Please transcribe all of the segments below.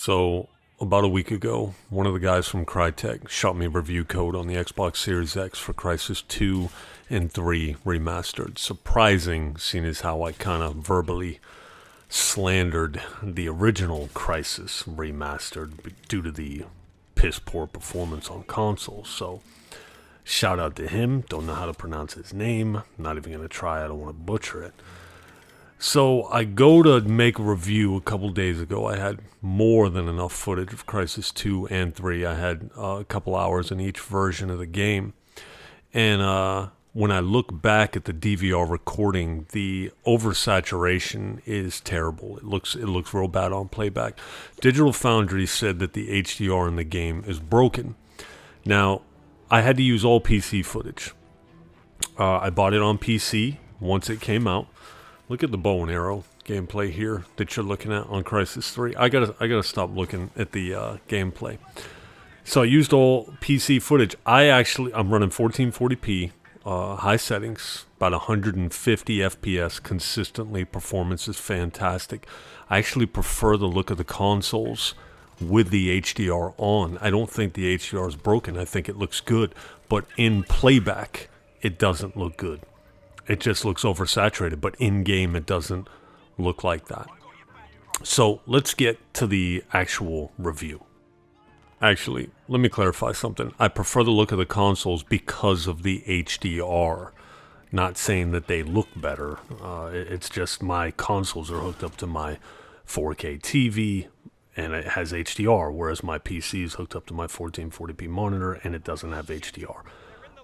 So, about a week ago, one of the guys from Crytek shot me a review code on the Xbox Series X for Crysis 2 and 3 Remastered. Surprising, seeing as how I kind of verbally slandered the original Crysis Remastered due to the piss-poor performance on consoles. So, shout out to him. Don't know how to pronounce his name. Not even going to try. I don't want to butcher it. So I go to make a review a couple days ago. I had more than enough footage of Crysis 2 and 3. I had a couple hours in each version of the game. And when I look back at the DVR recording, the oversaturation is terrible. It looks real bad on playback. Digital Foundry said that the HDR in the game is broken. Now, I had to use all PC footage. I bought it on PC once it came out. Look at the bow and arrow gameplay here that you're looking at on Crysis 3. I gotta stop looking at the gameplay. So I used all PC footage. I'm running 1440p, high settings, about 150 FPS consistently. Performance is fantastic. I actually prefer the look of the consoles with the HDR on. I don't think the HDR is broken. I think it looks good. But in playback, it doesn't look good. It just looks oversaturated, but in-game it doesn't look like that. So let's get to the actual review. Actually, let me clarify something. I prefer the look of the consoles because of the HDR. Not saying that they look better. It's just my consoles are hooked up to my 4K TV and it has HDR, whereas my PC is hooked up to my 1440p monitor and it doesn't have HDR.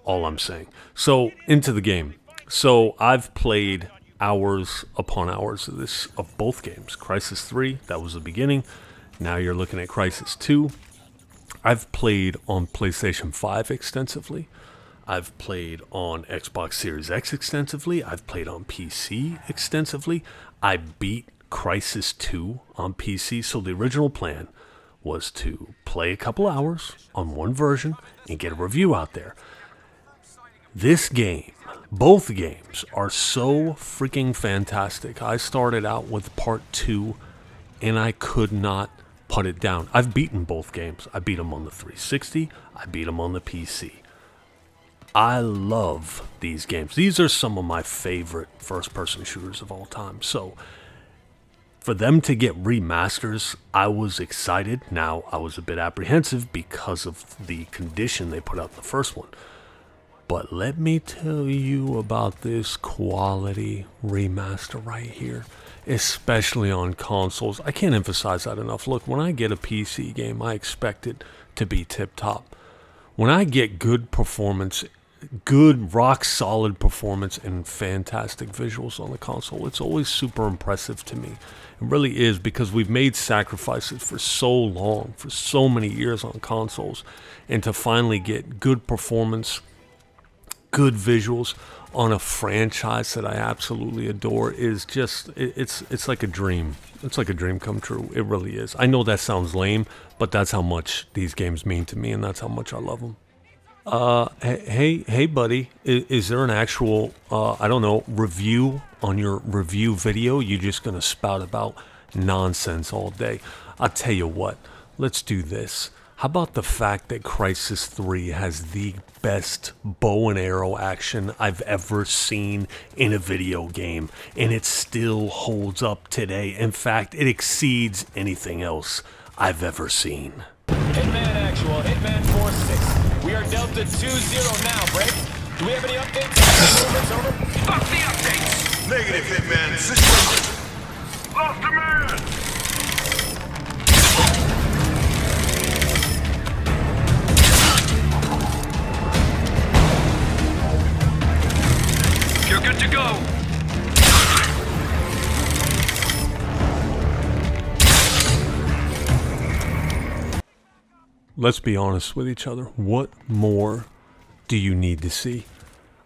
All I'm saying. So, into the game. So I've played hours upon hours of both games. Crysis 3, that was the beginning. Now you're looking at Crysis 2. I've played on PlayStation 5 extensively. I've played on Xbox Series X extensively. I've played on PC extensively. I beat Crysis 2 on PC. So the original plan was to play a couple hours on one version and get a review out there. This game, both games, are so freaking fantastic. I started out with part 2, and I could not put it down. I've beaten both games. I beat them on the 360. I beat them on the PC. I love these games. These are some of my favorite first-person shooters of all time. So, for them to get remasters, I was excited. Now, I was a bit apprehensive because of the condition they put out in the first one. But let me tell you about this quality remaster right here, especially on consoles. I can't emphasize that enough. Look, when I get a PC game, I expect it to be tip-top. When I get good performance, good rock-solid performance, and fantastic visuals on the console, it's always super impressive to me. It really is, because we've made sacrifices for so long, for so many years on consoles, and to finally get good performance, good visuals on a franchise that I absolutely adore is just, it's like a dream. It's like a dream come true. It really is. I know that sounds lame, but that's how much these games mean to me, and that's how much I love them. Hey, buddy, is there an actual, review on your review video? You just gonna spout about nonsense all day? I'll tell you what, let's do this. How about the fact that Crysis 3 has the best bow and arrow action I've ever seen in a video game, and it still holds up today. In fact, it exceeds anything else I've ever seen. Hitman Actual, Hitman 4-6. We are Delta 2-0 now, Break. Do we have any updates? Over. Fuck the updates! Negative, Hitman. Situation. Lost a man! You're good to go! Let's be honest with each other. What more do you need to see?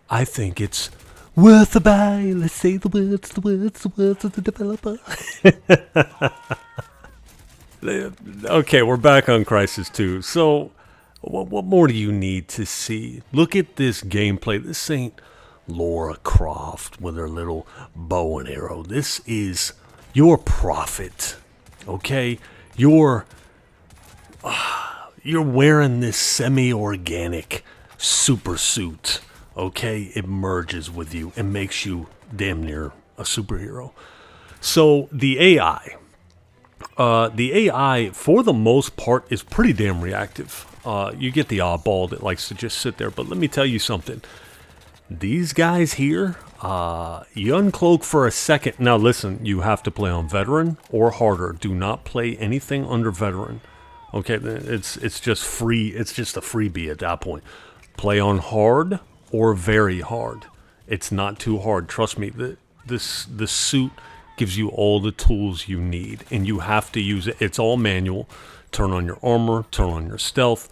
I think it's worth a buy. Let's say the words of the developer. Okay, we're back on Crysis 2. So, what more do you need to see? Look at this gameplay. This ain't Lara Croft with her little bow and arrow. This is your Prophet, okay? Your You're wearing this semi-organic super suit, okay? It merges with you and makes you damn near a superhero. So the AI, for the most part, is pretty damn reactive. You get the oddball that likes to just sit there, but let me tell you something. These guys here, you uncloak for a second. Now listen, you have to play on veteran or harder. Do not play anything under veteran. Okay, it's just free. It's just a freebie at that point. Play on hard or very hard. It's not too hard. Trust me. The suit gives you all the tools you need, and you have to use it. It's all manual. Turn on your armor. Turn on your stealth.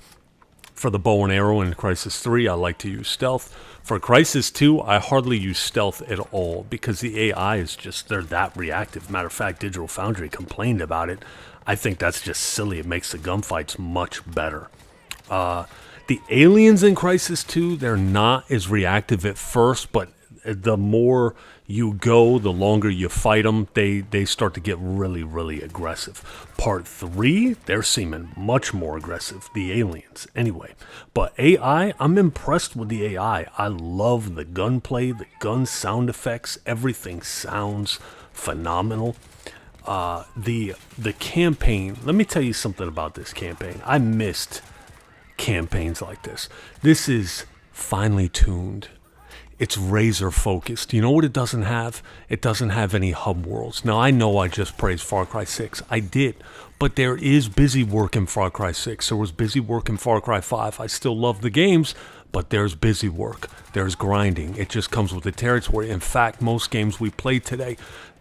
For the bow and arrow in Crysis 3, I like to use stealth. For Crysis 2, I hardly use stealth at all because the AI is just, they're that reactive. Matter of fact, Digital Foundry complained about it. I think that's just silly. It makes the gunfights much better. The aliens in Crysis 2, they're not as reactive at first, but the more you go, the longer you fight them, they start to get really, really aggressive. Part 3, they're seeming much more aggressive, the aliens, anyway. But AI, I'm impressed with the AI. I love the gunplay, the gun sound effects, everything sounds phenomenal. The campaign, let me tell you something about this campaign. I missed campaigns like this. This is finely tuned. It's razor focused. You know what it doesn't have? It doesn't have any hub worlds. Now, I know I just praised Far Cry 6. I did. But there is busy work in Far Cry 6. There was busy work in Far Cry 5. I still love the games, but there's busy work. There's grinding. It just comes with the territory. In fact, most games we play today,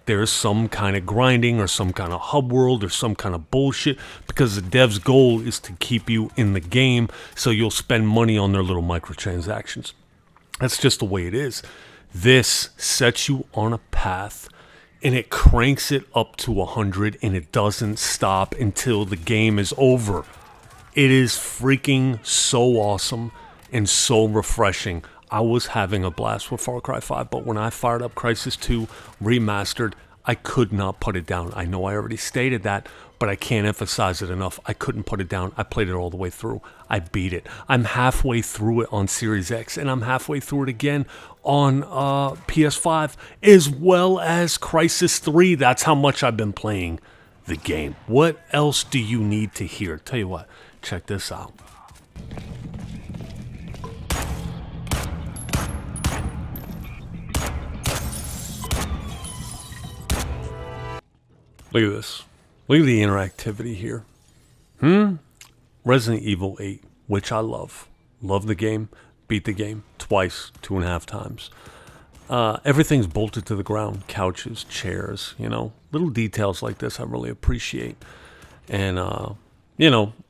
there's some kind of grinding or some kind of hub world or some kind of bullshit because the dev's goal is to keep you in the game so you'll spend money on their little microtransactions. That's just the way it is. This sets you on a path and it cranks it up to 100 and it doesn't stop until the game is over. It is freaking so awesome and so refreshing. I was having a blast with Far Cry 5, but when I fired up Crysis 2 Remastered, I could not put it down. I know I already stated that, but I can't emphasize it enough. I couldn't put it down. I played it all the way through. I beat it. I'm halfway through it on Series X, and I'm halfway through it again on PS5, as well as Crysis 3. That's how much I've been playing the game. What else do you need to hear? Tell you what, check this out. Look at this. Look at the interactivity here. Resident Evil 8, which I love. Love the game. Beat the game twice, 2.5 times. Everything's bolted to the ground. Couches, chairs, little details like this I really appreciate. And, a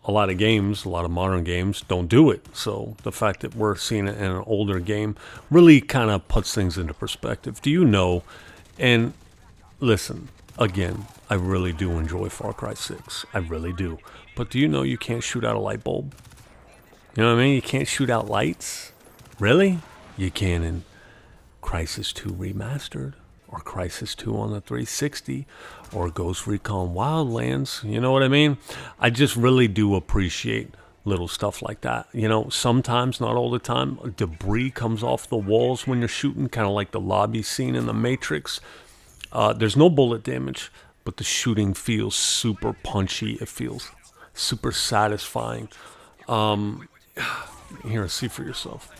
lot of games, a lot of modern games don't do it. So the fact that we're seeing it in an older game really kind of puts things into perspective. Do you know? And listen, again, I really do enjoy Far Cry 6. I really do. But do you know you can't shoot out a light bulb? You know what I mean? You can't shoot out lights? Really? You can in Crysis 2 Remastered, or Crysis 2 on the 360, or Ghost Recon Wildlands. You know what I mean? I just really do appreciate little stuff like that. Sometimes, not all the time, debris comes off the walls when you're shooting, kind of like the lobby scene in The Matrix. There's no bullet damage, but the shooting feels super punchy. It feels super satisfying. Here, see for yourself.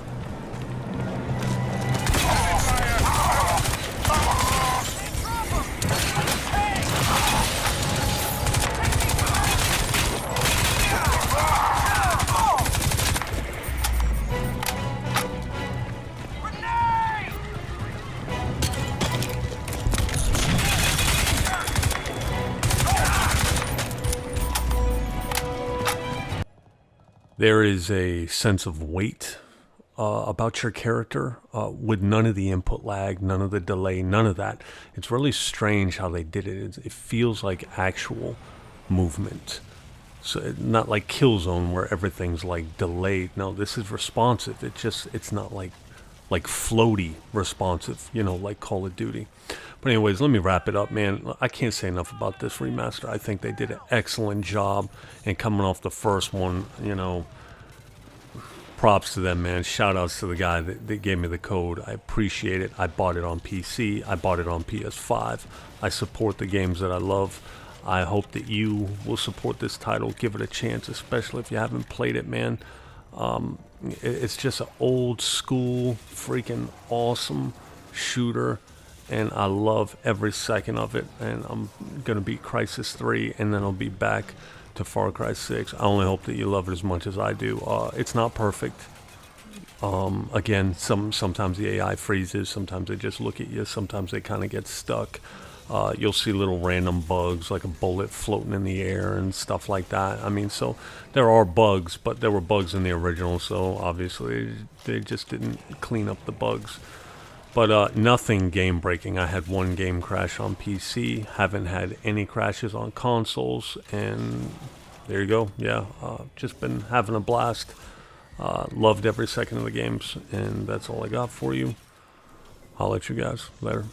There is a sense of weight about your character with none of the input lag, none of the delay, none of that. It's really strange how they did it. It feels like actual movement. So not like Killzone where everything's like delayed. No, this is responsive. It's not like like floaty responsive, you know, like Call of Duty. But anyways, let me wrap it up, man. I can't say enough about this remaster. I think they did an excellent job, and coming off the first one, you know, props to them, man. Shout outs to the guy that gave me the code. I appreciate it. I bought it on PC. I bought it on PS5. I support the games that I love. I hope that you will support this title. Give it a chance, especially if you haven't played it, man. It's just an old school, freaking awesome shooter, and I love every second of it. And I'm gonna beat Crysis 3, and then I'll be back to Far Cry 6. I only hope that you love it as much as I do. It's not perfect. Again, sometimes the AI freezes, sometimes they just look at you, sometimes they kind of get stuck. You'll see little random bugs like a bullet floating in the air and stuff like that. I mean, so there are bugs, but there were bugs in the original, so obviously they just didn't clean up the bugs. But nothing game breaking. I had one game crash on PC, haven't had any crashes on consoles, and there you go. Yeah, just been having a blast. Loved every second of the games, and that's all I got for you. I'll let you guys later.